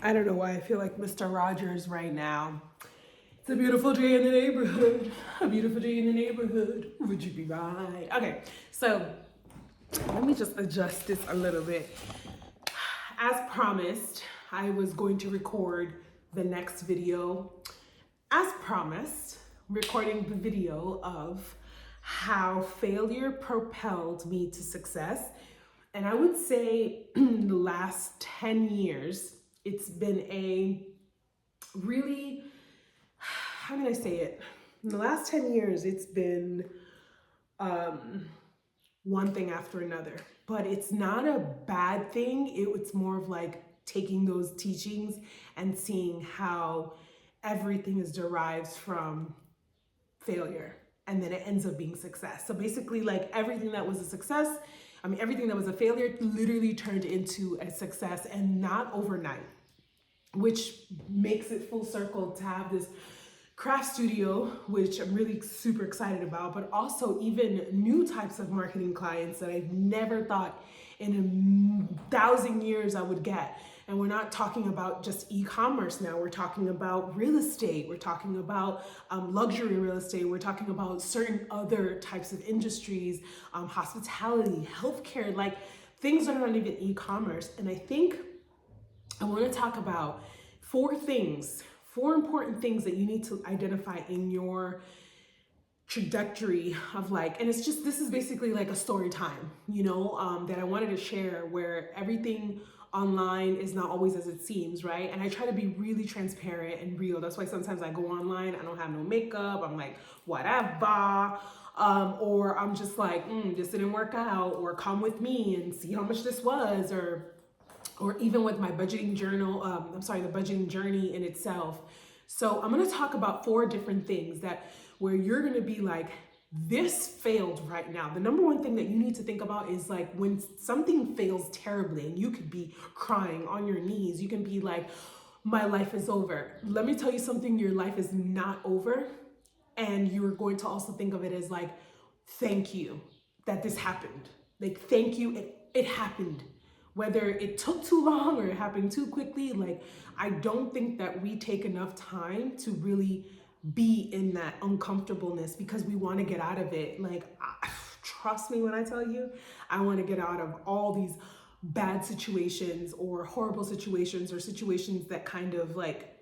I don't know why I feel like Mr. Rogers right now. It's a beautiful day in the neighborhood. A beautiful day in the neighborhood. Would you be right? Okay, so let me just adjust this a little bit. As promised, I was going to record the next video. As promised, recording the video of how failure propelled me to success. And I would say in the last 10 years, it's been a really, how can I say it? In the last 10 years, it's been one thing after another. But it's not a bad thing. It's more of like taking those teachings and seeing how everything is derived from failure and then it ends up being success. So basically, like everything that was a success, everything that was a failure literally turned into a success, and not overnight, which makes it full circle to have this craft studio, which I'm really super excited about, but also even new types of marketing clients that I've never thought in 1,000 years I would get. And we're not talking about just e-commerce now. We're talking about real estate. We're talking about luxury real estate. We're talking about certain other types of industries, hospitality, healthcare, like things that are not even e-commerce. And I think I want to talk about four important things that you need to identify in your trajectory of like, and it's just, this is basically like a story time, that I wanted to share, where everything online is not always as it seems, right? And I try to be really transparent and real. That's why sometimes I go online, I don't have no makeup, I'm like, whatever. Or I'm just like, this didn't work out, or come with me and see how much this was, or even with my budgeting journal, the budgeting journey in itself. So I'm gonna talk about four different things that where you're gonna be like, this failed right now. The number one thing that you need to think about is like when something fails terribly and you could be crying on your knees, you can be like, my life is over. Let me tell you something, your life is not over. And you're going to also think of it as like, thank you that this happened. Like, thank you, it happened. Whether it took too long or it happened too quickly, like, I don't think that we take enough time to really be in that uncomfortableness because we want to get out of it. Like, trust me when I tell you, I want to get out of all these bad situations or horrible situations or situations that kind of like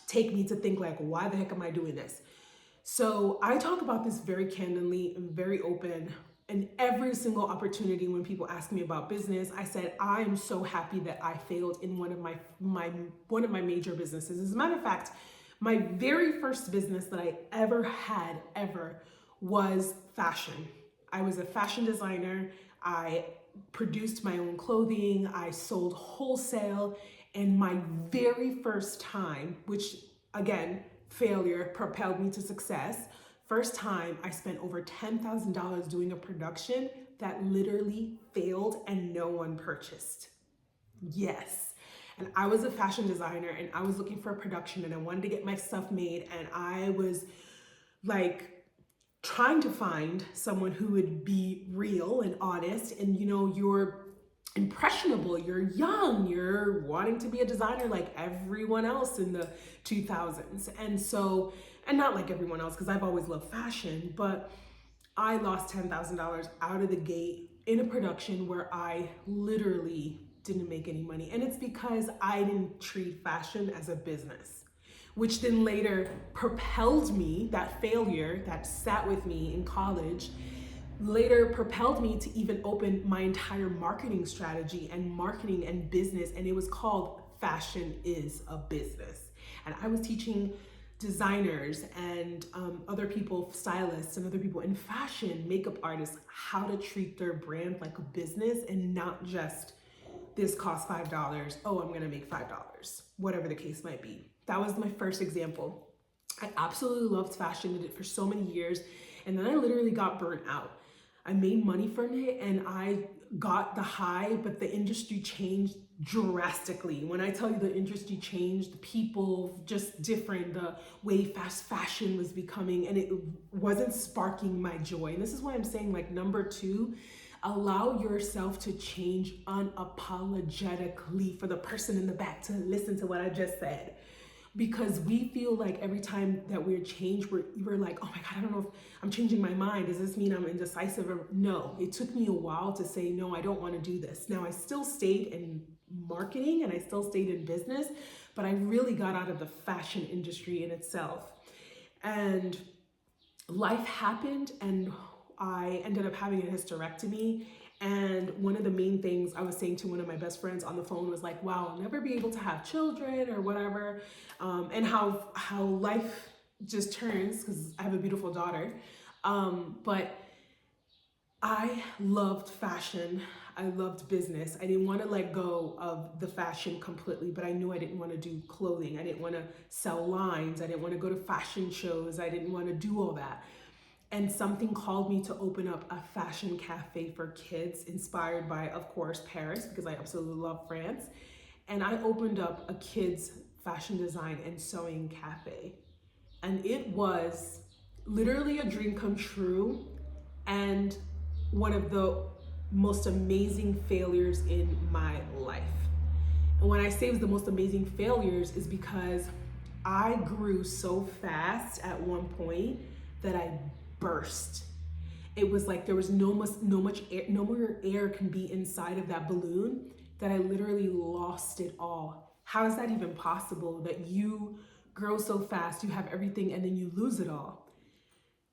take me to think like, why the heck am I doing this? So I talk about this very candidly and very open. And every single opportunity when people ask me about business, I said, I am so happy that I failed in one of my major businesses. As a matter of fact, my very first business that I ever was fashion. I was a fashion designer. I produced my own clothing. I sold wholesale. And my very first time, which again, failure propelled me to success. First time I spent over $10,000 doing a production that literally failed and no one purchased. Yes. And I was a fashion designer and I was looking for a production and I wanted to get my stuff made, and I was like trying to find someone who would be real and honest. And you're impressionable, you're young, you're wanting to be a designer like everyone else in the 2000s. And not like everyone else, because I've always loved fashion, but I lost $10,000 out of the gate in a production where I literally didn't make any money. And it's because I didn't treat fashion as a business, which then later propelled me, that failure that sat with me in college, later propelled me to even open my entire marketing strategy and marketing and business. And it was called Fashion is a Business. And I was teaching designers and other people, stylists and other people in fashion, makeup artists, how to treat their brand like a business and not just this costs $5. Oh, I'm gonna make $5, whatever the case might be. That was my first example. I absolutely loved fashion, did it for so many years, and then I literally got burnt out. I made money from it and I got the high, but the industry changed drastically. When I tell you the industry changed, the people just different, the way fast fashion was becoming, and it wasn't sparking my joy. And this is why I'm saying, like, number two, Allow yourself to change unapologetically, for the person in the back to listen to what I just said. Because we feel like every time that we're changed, we're like, oh my God, I don't know if I'm changing my mind. Does this mean I'm indecisive? Or no, it took me a while to say, no, I don't want to do this. Now, I still stayed in marketing and I still stayed in business, but I really got out of the fashion industry in itself. And life happened and I ended up having a hysterectomy. And one of the main things I was saying to one of my best friends on the phone was like, wow, I'll never be able to have children or whatever. And how life just turns, because I have a beautiful daughter. But I loved fashion. I loved business. I didn't want to let go of the fashion completely, but I knew I didn't want to do clothing. I didn't want to sell lines. I didn't want to go to fashion shows. I didn't want to do all that. And something called me to open up a fashion cafe for kids, inspired by, of course, Paris, because I absolutely love France. And I opened up a kids fashion design and sewing cafe. And it was literally a dream come true and one of the most amazing failures in my life. And when I say it was the most amazing failures is because I grew so fast at one point that I burst. It was like there was no more air can be inside of that balloon, that I literally lost it all. How is that even possible, that you grow so fast, you have everything, and then you lose it all?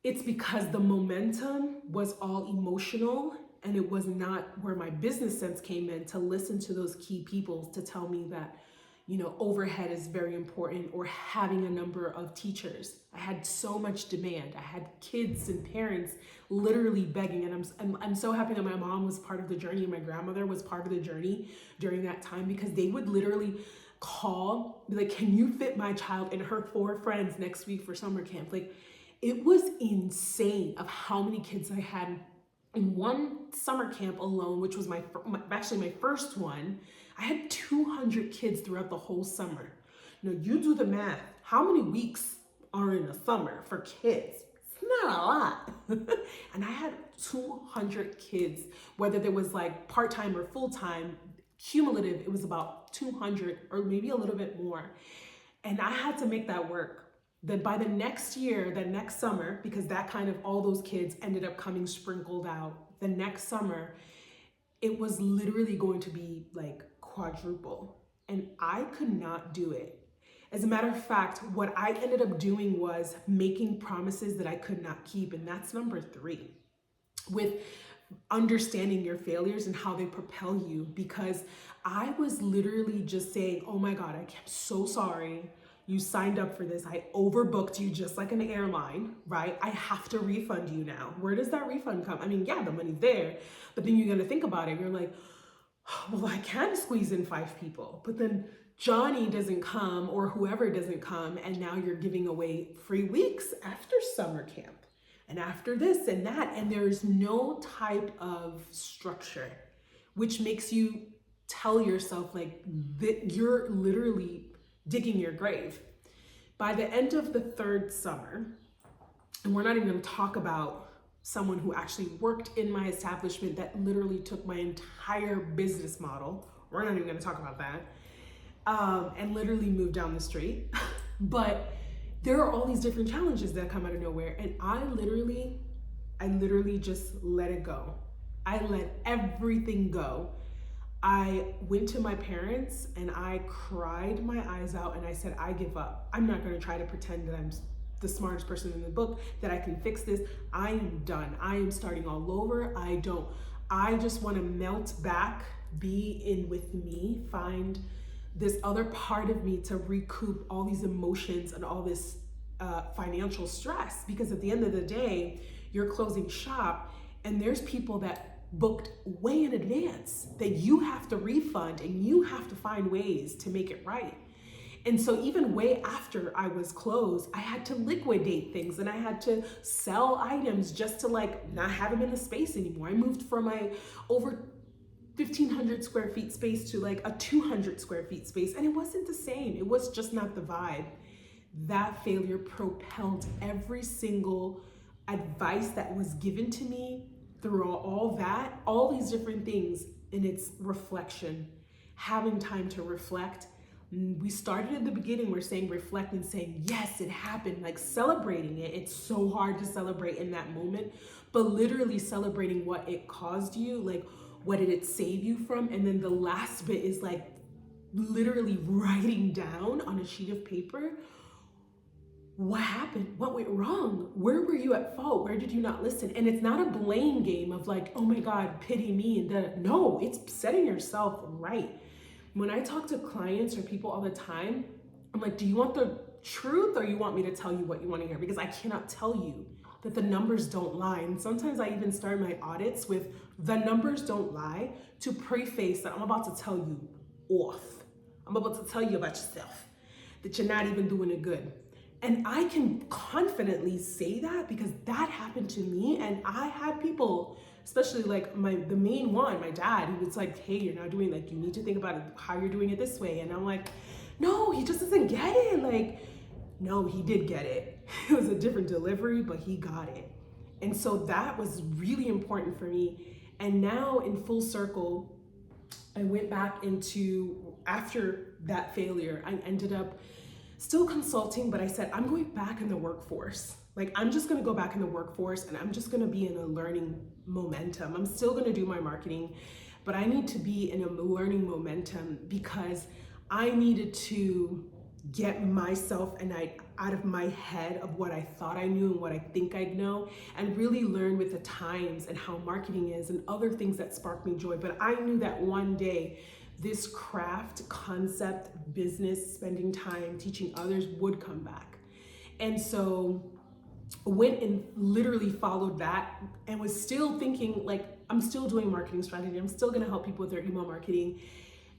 It's because the momentum was all emotional, and it was not where my business sense came in to listen to those key people to tell me that, you know, overhead is very important, or having a number of teachers. I had so much demand. I had kids and parents literally begging, and I'm so happy that my mom was part of the journey and my grandmother was part of the journey during that time, because they would literally call, be like, can you fit my child and her 4 friends next week for summer camp? Like, it was insane of how many kids I had in one summer camp alone, which was actually my first one. I had 200 kids throughout the whole summer. You know, you do the math. How many weeks are in a summer for kids? It's not a lot. And I had 200 kids, whether there was like part-time or full-time, cumulative, it was about 200 or maybe a little bit more. And I had to make that work. Then by the next year, the next summer, because that kind of, all those kids ended up coming sprinkled out, the next summer, it was literally going to be like quadruple. And I could not do it. As a matter of fact, what I ended up doing was making promises that I could not keep. And that's number 3, with understanding your failures and how they propel you. Because I was literally just saying, oh my God, I'm so sorry. You signed up for this. I overbooked you just like an airline, right? I have to refund you now. Where does that refund come? I mean, yeah, the money's there, but then you're gonna think about it. You're like, well, I can squeeze in 5 people, but then Johnny doesn't come or whoever doesn't come, and now you're giving away free weeks after summer camp and after this and that, and there's no type of structure, which makes you tell yourself like that you're literally digging your grave. By the end of the 3rd summer, and we're not even going to talk about someone who actually worked in my establishment that literally took my entire business model. We're not even going to talk about that. And literally moved down the street. But there are all these different challenges that come out of nowhere. And I literally just let it go. I let everything go. I went to my parents and I cried my eyes out and I said, I give up. I'm not going to try to pretend that I'm the smartest person in the book, that I can fix this. I am done. I am starting all over. I just want to melt back, be in with me, find this other part of me to recoup all these emotions and all this financial stress. Because at the end of the day, you're closing shop and there's people that booked way in advance that you have to refund, and you have to find ways to make it right. And so even way after I was closed, I had to liquidate things and I had to sell items just to like not have them in the space anymore. I moved from my over 1,500 square feet space to like a 200 square feet space, and it wasn't the same. It was just not the vibe. That failure propelled every single advice that was given to me through all that, all these different things, and it's reflection, having time to reflect. We started at the beginning, we're saying reflect and saying, yes, it happened, like celebrating it. It's so hard to celebrate in that moment, but literally celebrating what it caused you, like what did it save you from? And then the last bit is like literally writing down on a sheet of paper, what happened? What went wrong? Where were you at fault? Where did you not listen? And it's not a blame game of like, oh my God, pity me. And no, it's setting yourself right. When I talk to clients or people all the time, I'm like, do you want the truth or you want me to tell you what you want to hear? Because I cannot tell you that the numbers don't lie. And sometimes I even start my audits with the numbers don't lie to preface that I'm about to tell you off. I'm about to tell you about yourself, that you're not even doing it good. And I can confidently say that because that happened to me. And I had people, especially like the main one, my dad, he was like, hey, you're not doing, like, you need to think about it, how you're doing it this way. And I'm like, no, he just doesn't get it. Like, no, he did get it. It was a different delivery, but he got it. And so that was really important for me. And now in full circle, I went back into, after that failure, I ended up still consulting, but I said, I'm going back in the workforce. Like, I'm just gonna go back in the workforce and I'm just gonna be in a learning momentum. I'm still gonna do my marketing, but I need to be in a learning momentum because I needed to get myself out of my head of what I thought I knew and what I think I know, and really learn with the times and how marketing is and other things that spark me joy. But I knew that one day this craft, concept, business, spending time teaching others would come back. And so went and literally followed that and was still thinking, like, I'm still doing marketing strategy. I'm still gonna help people with their email marketing.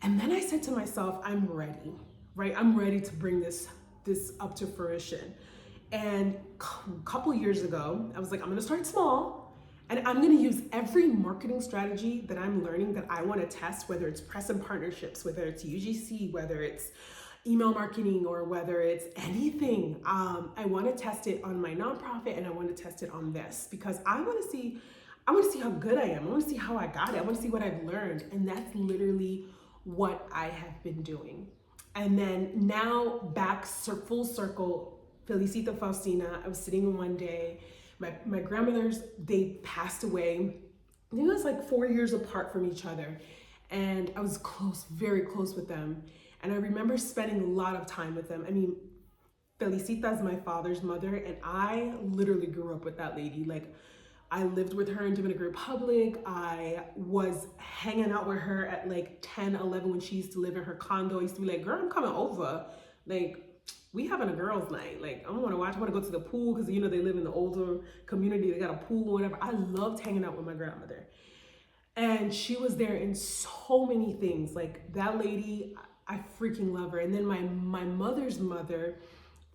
And then I said to myself, I'm ready, right? I'm ready to bring this up to fruition. And a couple years ago, I was like, I'm gonna start small. And I'm gonna use every marketing strategy that I'm learning that I wanna test, whether it's press and partnerships, whether it's UGC, whether it's email marketing, or whether it's anything. I wanna test it on my nonprofit and I wanna test it on this because I wanna see how good I am. I wanna see how I got it. I wanna see what I've learned. And that's literally what I have been doing. And then now back full circle, Felicita Faustina, I was sitting one day, my grandmothers, they passed away. I think it was like 4 years apart from each other. And I was close, very close with them. And I remember spending a lot of time with them. I mean, Felicita is my father's mother, and I literally grew up with that lady. Like, I lived with her in Dominican Republic. I was hanging out with her at like 10, 11 when she used to live in her condo. I used to be like, girl, I'm coming over. Like, we having a girls' night. Like, I want to go to the pool because, you know, they live in the older community. They got a pool or whatever. I loved hanging out with my grandmother. And she was there in so many things. Like, that lady, I freaking love her. And then my mother's mother,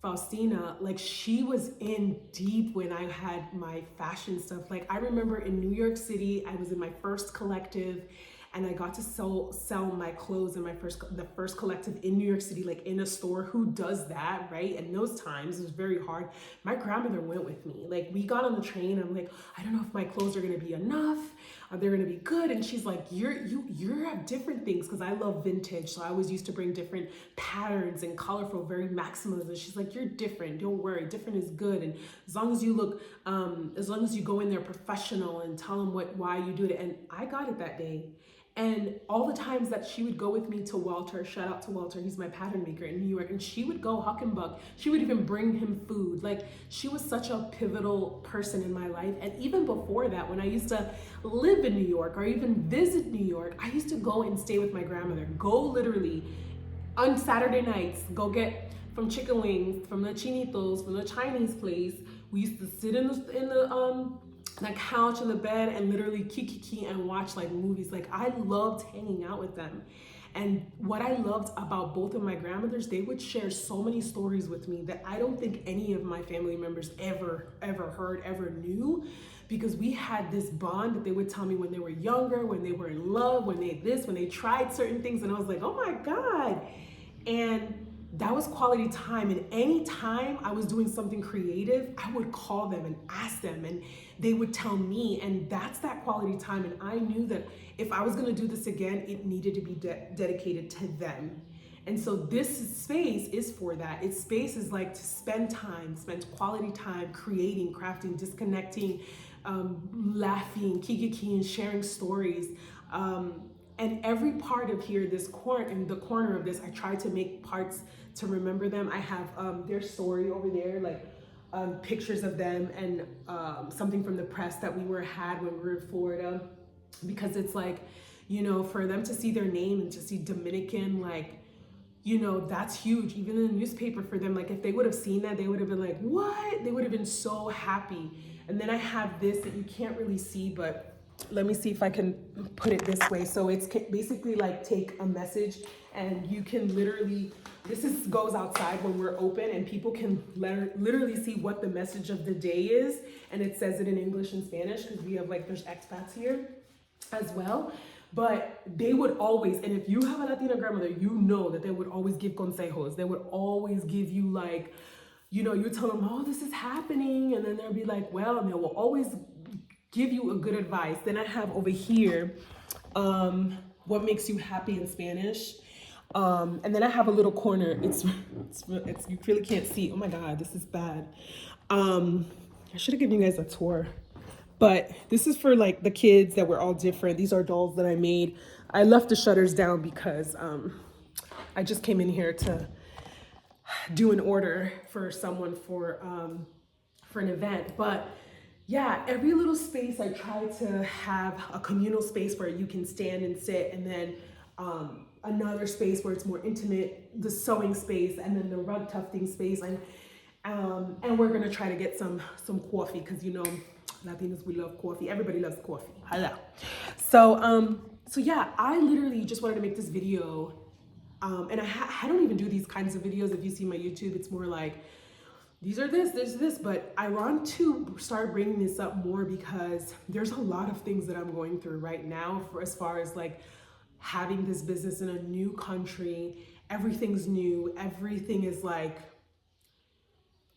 Faustina, like, she was in deep when I had my fashion stuff. Like, I remember in New York City, I was in my first collective and I got to sell my clothes in the first collective in New York City, like in a store. Who does that, right? And those times it was very hard. My grandmother went with me. Like, we got on the train. I'm like, I don't know if my clothes are gonna be enough. Are they gonna be good? And she's like, you're at different things, because I love vintage. So I always used to bring different patterns and colorful, very maximalist. And she's like, you're different. Don't worry. Different is good. And as long as you look, as long as you go in there professional and tell them why you do it. And I got it that day. And all the times that she would go with me to Walter, shout out to Walter, he's my pattern maker in New York, and she would go huck and buck. She would even bring him food. Like, she was such a pivotal person in my life. And even before that, when I used to live in New York or even visit New York, I used to go and stay with my grandmother. Go literally on Saturday nights, go get from chicken wings, from the chinitos, from the Chinese place. We used to sit in the couch in the bed and literally kiki and watch like movies. Like, I loved hanging out with them. And what I loved about both of my grandmothers, they would share so many stories with me that I don't think any of my family members ever heard, ever knew, because we had this bond that they would tell me when they were younger, when they were in love, when they tried certain things. And I was like, oh my God. And that was quality time. And any time I was doing something creative, I would call them and ask them, and they would tell me, and that's that quality time. And I knew that if I was gonna do this again, it needed to be dedicated to them. And so this space is for that. Its space is like to spend quality time creating, crafting, disconnecting, laughing, kikiking, sharing stories. And every part of here, this corner, in the corner of this, I try to make parts to remember them. I have their story over there, like pictures of them, and something from the press that we had when we were in Florida, because it's like, you know, for them to see their name and to see Dominican, like, you know, that's huge. Even in the newspaper for them, like if they would have seen that, they would have been like, what? They would have been so happy. And then I have this that you can't really see, but let me see if I can put it this way. So it's basically like take a message, and you can literally, goes outside when we're open, and people can literally see what the message of the day is. And it says it in English and Spanish, because we have like, there's expats here as well. But they would always, and if you have a Latina grandmother, you know that they would always give consejos. They would always give you like, you know, you tell them, oh, this is happening. And then they'll be like, well, and they will always give you a good advice. Then I have over here, what makes you happy in Spanish. And then I have a little corner. It's you really can't see. Oh my God, this is bad. I should have given you guys a tour. But this is for like the kids that were all different. These are dolls that I made. I left the shutters down because I just came in here to do an order for someone for an event. But yeah, every little space I try to have a communal space where you can stand and sit, and then another space where it's more intimate, the sewing space, and then the rug tufting space. And we're gonna try to get some coffee, because you know, Latinos, we love coffee. Everybody loves coffee. Hello. So yeah, I literally just wanted to make this video. And I don't even do these kinds of videos. If you see my YouTube, it's more like, these are this, but I want to start bringing this up more because there's a lot of things that I'm going through right now as far as like having this business in a new country. Everything's new. Everything is like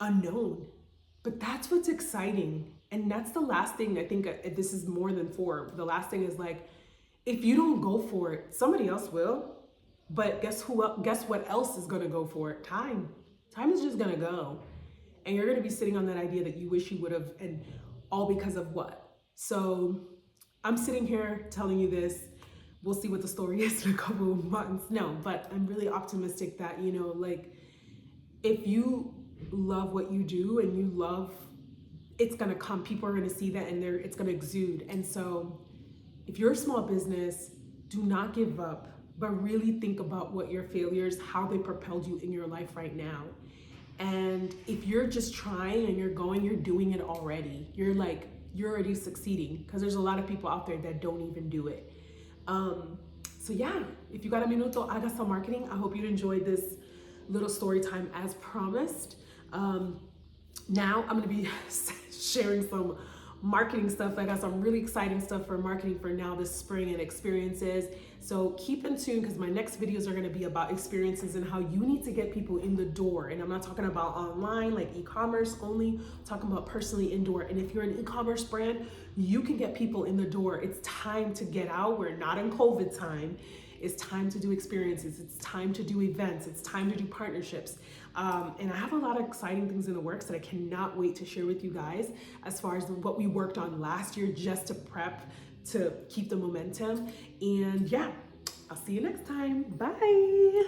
unknown, but that's what's exciting. And that's the last thing I think this is more than for. The last thing is like, if you don't go for it, somebody else will. But guess what else is gonna go for it? Time. Time is just gonna go. And you're gonna be sitting on that idea that you wish you would have, and all because of what? So I'm sitting here telling you this. We'll see what the story is in a couple of months. No, but I'm really optimistic that, you know, like, if you love what you do and you love, it's gonna come. People are gonna see that, and it's gonna exude. And so if you're a small business, do not give up, but really think about what your failures, how they propelled you in your life right now. And if you're just trying and you're doing it already. You're already succeeding, because there's a lot of people out there that don't even do it. So yeah, if you got a minuto, haga some marketing. I hope you enjoyed this little story time as promised. Now I'm gonna be sharing some marketing stuff. I got some really exciting stuff for marketing for now this spring and experiences. So keep in tune, because my next videos are gonna be about experiences and how you need to get people in the door. And I'm not talking about online, like e-commerce only, I'm talking about personally indoor. And if you're an e-commerce brand, you can get people in the door. It's time to get out. We're not in COVID time. It's time to do experiences. It's time to do events. It's time to do partnerships. And I have a lot of exciting things in the works that I cannot wait to share with you guys, as far as what we worked on last year just to prep to keep the momentum. And yeah, I'll see you next time. Bye.